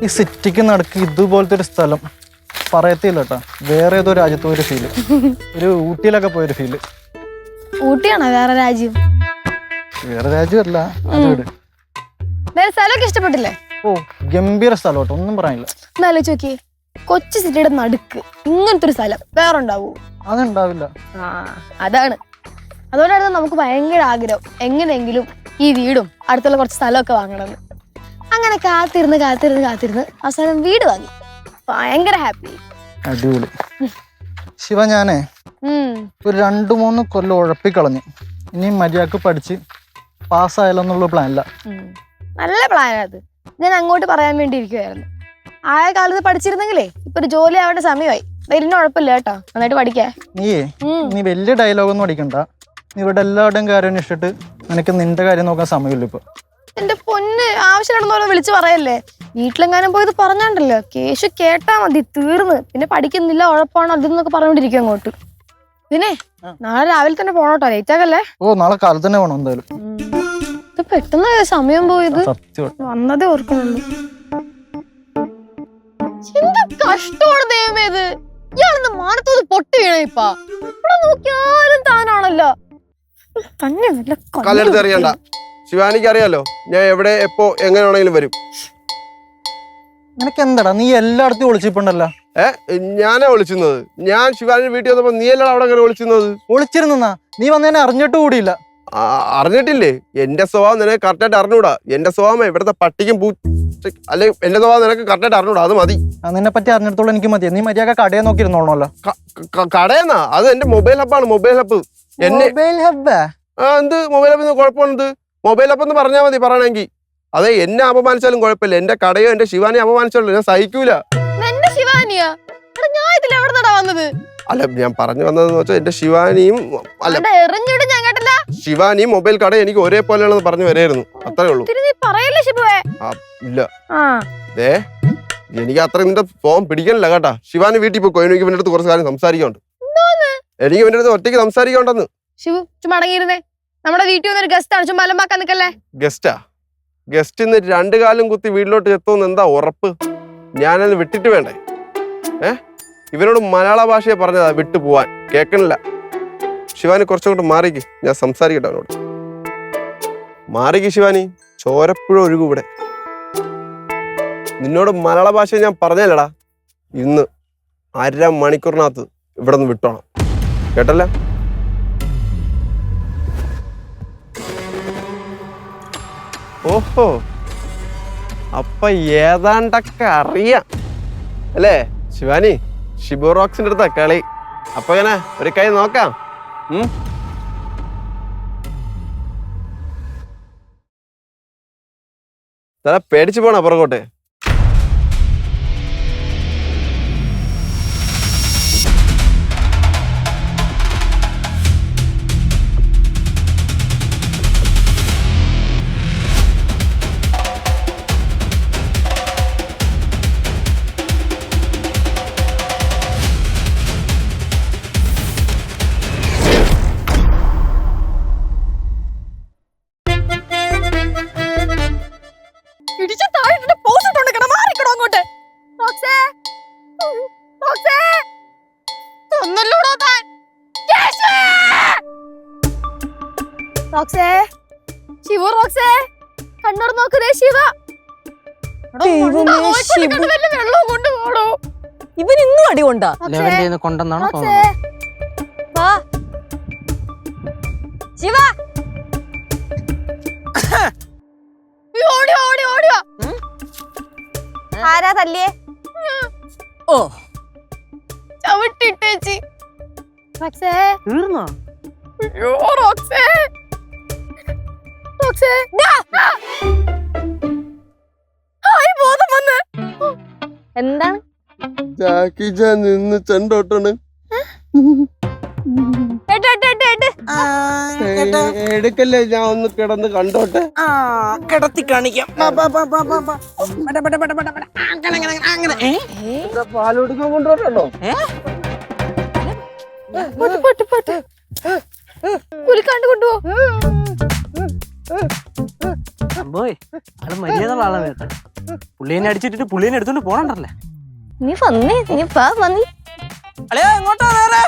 ഈ സിറ്റിക്ക് നടക്ക് ഇതുപോലത്തെ ഒരു സ്ഥലം പറയത്തില്ല കേട്ടാ. വേറെ ഏതോ രാജ്യത്ത് പോയൊരു ഫീല്, ഒരു ഊട്ടിയിലൊക്കെ പോയൊരു ഫീല്. ഊട്ടിയാണോ വേറെ രാജ്യം? വേറെ രാജ്യമല്ല, അത് വേറെ സ്ഥലമൊക്കെ ഇഷ്ടപ്പെട്ടില്ലേ? ഓ ഗംഭീര സ്ഥലം കേട്ടോ, ഒന്നും പറയാനില്ല. എന്നാലും നോക്കിയേ, കൊച്ചു സിറ്റിയുടെ നടുക്ക് ഇങ്ങനത്തെ ഒരു സ്ഥലം വേറെ ഉണ്ടാവൂ? അതുണ്ടാവില്ല. അതാണ്, അതുകൊണ്ടായിരുന്നു നമുക്ക് ഭയങ്കര ആഗ്രഹം എങ്ങനെയെങ്കിലും ഈ വീടും അടുത്തുള്ള കുറച്ച് സ്ഥലമൊക്കെ വാങ്ങണമെന്ന്. അങ്ങനെ കാത്തിരുന്ന് അവസാനം വീട് വാങ്ങി. ഭയങ്കര ഹാപ്പി. അടിപൊളി. ശിവ, ഞാനേ ഒരു 2-3 കൊല്ലം ഉഴപ്പിക്കളഞ്ഞു. ഇനി മര്യാദക്ക് പഠിച്ച് പാസ്സായാലോ എന്നുള്ള പ്ലാനില്ല. നല്ല പ്ലാനാത്. ഞാൻ അങ്ങോട്ട് പറയാൻ വേണ്ടി ഇരിക്കുവായിരുന്നു. ആയ കാലത്ത് പഠിച്ചിരുന്നെങ്കിലേ ഇപ്പൊ ഒരു ജോലി ആവേണ്ട സമയമായി. വലിയ കുഴപ്പമില്ല കേട്ടോ, നന്നായിട്ട് പഠിക്കേ. നീ വലിയ ഡയലോഗൊന്നും അടിക്കണ്ട. നീ ഇവിടെ എല്ലാവരുടെയും കാര്യം അന്വേഷിച്ചിട്ട് നിനക്ക് നിന്റെ കാര്യം നോക്കാൻ സമയമില്ല ഇപ്പൊ. എന്റെ പൊന്ന്, ആവശ്യമാണെന്ന് വിളിച്ചു പറയല്ലേ. വീട്ടിലെങ്ങാനും പോയത് പറഞ്ഞാണ്ടല്ലോ കേശു കേട്ടാ മതി, തീർന്ന്. പിന്നെ പഠിക്കുന്നില്ല, ഉഴപ്പാണ് അതെന്നൊക്കെ പറഞ്ഞോണ്ടിരിക്കും അങ്ങോട്ട്. പിന്നെ നാളെ രാവിലെ തന്നെ പോണോട്ടോ, ലേറ്റ് ആകല്ലേ? ഓ നാളെ കാലത്ത് തന്നെ വേണം എന്തായാലും. ഇത് പെട്ടെന്ന് സമയം പോയത്, വന്നതേ ഓർക്കുന്നുള്ളൂ. എന്ത് കഷ്ടമാണ് ദൈവമേ ഇത്. ഇയാളെന്ന് മാനത്തോത് പൊട്ടി വീണ ഇപ്പ. ഇവിടെ നോക്കിയാലും താനാണല്ലോ തന്നെ. കല്ലെടുത്ത് അറിയണ്ട, ശിവാനിക്ക് അറിയാലോ ഞാൻ എവിടെ എപ്പോ എങ്ങനെയാണെങ്കിലും വരും. നിനക്ക് എന്താടാ, നീ എല്ലായിടത്തും ഒളിച്ചിട്ടുണ്ടല്ലോ. ഞാനാ വിളിച്ചിരുന്നത്. ഞാൻ ശിവാനി വീട്ടിൽ വന്നപ്പോ നീ എല്ലാം അവിടെ അങ്ങനെ വിളിച്ചിരുന്നത്. ഒളിച്ചിരുന്നാ നീ വന്നതിനെ അറിഞ്ഞിട്ട് കൂടിയില്ല. അറിഞ്ഞിട്ടില്ലേ? എന്റെ സ്വഭാവം നിനക്ക് കറക്റ്റായിട്ട് അറിഞ്ഞൂടാ. എന്റെ സ്വഭാവം ഇവിടുത്തെ പട്ടിക്കും അല്ലെ എന്റെ സ്വഭാവം നിനക്ക് കറക്റ്റായിട്ട് അറിഞ്ഞൂടാ, അത് മതി. നിന്നെ പറ്റി അറിഞ്ഞിടത്തോളം എനിക്ക് മതി. നീ മര്യാദ കടയെ നോക്കിയിരുന്നോളല്ലോ. കടയെന്നാ? അത് എന്റെ മൊബൈൽ ഹബ്ബാണ്. Mobile hub. എന്ത് മൊബൈൽ ഹബ്ബിന് കുഴപ്പമുണ്ട്? മൊബൈൽ ഹബ്ബ് എന്ന് പറഞ്ഞാൽ മതി പറയണമെങ്കിൽ. അതെ, എന്നെ അപമാനിച്ചാലും കുഴപ്പമില്ല. എന്റെ കടയോ എന്റെ ശിവാനിയെ അപമാനിച്ചാലും ഞാൻ സഹിക്കൂല. അല്ല, ഞാൻ പറഞ്ഞു വന്നതെന്ന് വെച്ചാൽ എന്റെ ശിവാനിയും ശിവാനിയും മൊബൈൽ കട എനിക്ക് ഒരേപോലെയാണെന്ന് പറഞ്ഞു വരായിരുന്നു. അത്രേ ഉള്ളൂ. ഇല്ല, എനിക്ക് അത്ര നിന്റെ ഫോം പിടിക്കണില്ല കേട്ടാ. ശിവാനി വീട്ടിൽ പോയി. എനിക്ക് ഇവന്റെ അടുത്ത് കുറച്ച് കാര്യം സംസാരിക്കാനുണ്ട്. എനിക്ക് ഇവന്റെ അടുത്ത് ഒറ്റയ്ക്ക് സംസാരിക്കാണ്ടെന്ന്. ശിവു ചുമടങ്ങിയിരുന്നേ, നമ്മുടെ വീട്ടിൽ വന്നൊരു ഗസ്റ്റ് ആണ്, ചുമ്മാ അലമ്പാക്കാൻ നിക്കല്ലേ. ഗസ്റ്റാ? ഗസ്റ്റ് ഇന്ന് 2 കാലും കുത്തി വീട്ടിലോട്ട് എത്തുമെന്ന് എന്താ ഉറപ്പ്? ഞാനത് വിട്ടിട്ട് വേണ്ടേ? ഇവനോട് മലയാള ഭാഷയെ പറഞ്ഞതാ വിട്ടു പോവാൻ. കേൾക്കണില്ല. ശിവാനി കുറച്ചുകൊണ്ട് മാറിക്ക്, ഞാൻ സംസാരിക്കട്ടെ അവനോട്. മാറിക്ക് ശിവാനി, ചോരപ്പുഴ ഒഴുകും ഇവിടെ. നിന്നോട് മലയാള ഭാഷ ഞാൻ പറഞ്ഞല്ലടാ. ഇന്ന് 1/2 മണിക്കൂറിനകത്ത് ഇവിടെ നിന്ന് വിട്ടോണം, കേട്ടല്ല? ഓഹോ, അപ്പൊ ഏതാണ്ടൊക്കെ അറിയാം അല്ലേ ശിവാനി? ഷിബു റോക്സിന്റെ അടുത്താ കളി. അപ്പൊ ഇങ്ങനെ ഒരു കൈ നോക്കാം. പേടിച്ചു പോണ പുറകോട്ടെ. കണ്ണൂർ നോക്കുന്നേ ശിവ. ഇവൻ ഇന്നും അടി കൊണ്ടാ കൊണ്ടെന്നാണ് ശിവ. ആരാ തല്ലിയേ? ഓ ചവിട്ടിട്ടേച്ചി. തീർന്നോ? എന്താണ് നിന്ന് ചെണ്ടോട്ടാണ് എടുക്കല്ലേ? ഞാൻ ഒന്ന് കിടന്ന് കണ്ടോട്ടെ. കിടത്തി കാണിക്കാം. പാലെടുക്കാൻ കൊണ്ടുവരണോ? കുലിക്കാണ്ട് കൊണ്ടുപോ. പോയി ആള് മര്യാദ ആളെ വേട്ട പുള്ളിനെ അടിച്ചിട്ടിട്ട് പുള്ളിനെ എടുത്തോണ്ട് പോണണ്ടല്ലേ നീ വന്നേ നീ വാ വന്നി അളിയാ എങ്ങോട്ടാ നേരെ